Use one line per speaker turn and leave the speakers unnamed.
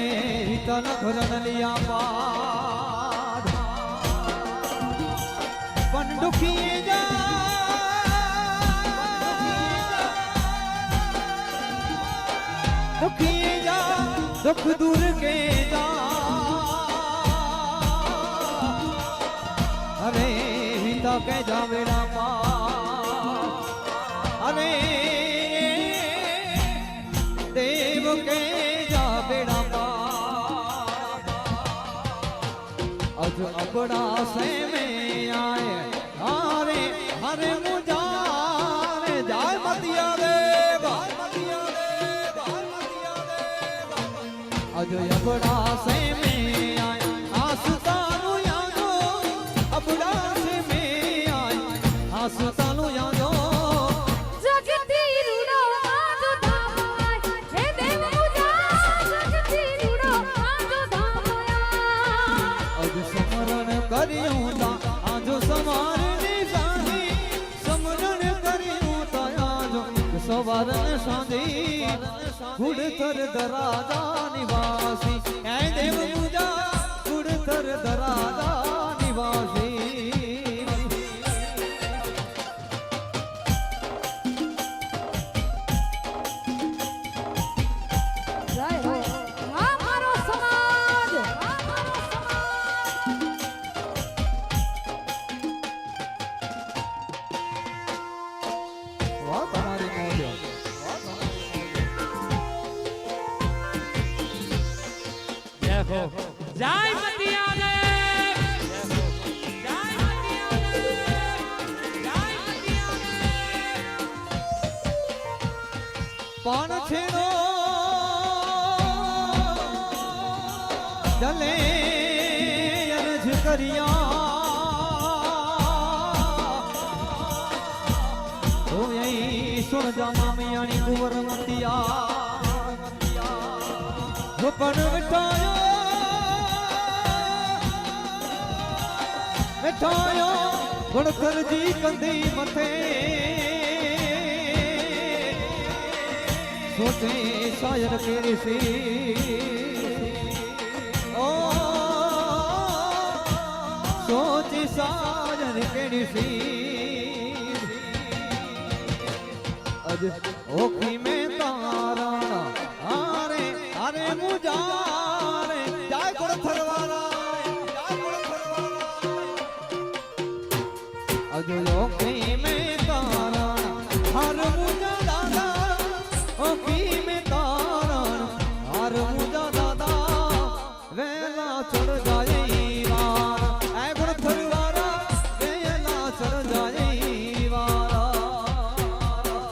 એને તન ઘરણ લિયા પાર પણ દુખી જા दुख दूर के जा अरे हिता के जा बेड़ा पार अरे देव के जा बेड़ा पार अज अपड़ा से में आए अरे हरे मुझारे जाय मतिया अजो अबड़ा से में आए आसुतानु यादो अबड़ा से में आए आसुतानु यादो
जगती रूड़ो आजो धामाय हे देव मुझा जगती रूड़ो आजो धामाया
अज समरण करियो ता आजो समारनी साधी समरण करियो ता आजो सवारन साधी गुड़थर दराजा निवासी ऐ देव पूजा गुड़थर दराजा निवासी
जय हो हमारो समाज
वाह तुम्हारी मौज
देखो जय मतिया देव जय मतिया देव जय मतिया देव
पान छेड़ो जले अर्ज करिया ओ यही सुन जा मामियानी कुंवर मतिया वो पण मिठायो मिठायो गुणकर जी कंदी मथे सोचे शायर केरी सी ओ सोचे शायर केरी सी अज ओखी में तारा आरे अरे मुजारे जाय गुणथर वाला अज ओखी में तारा हर मुजा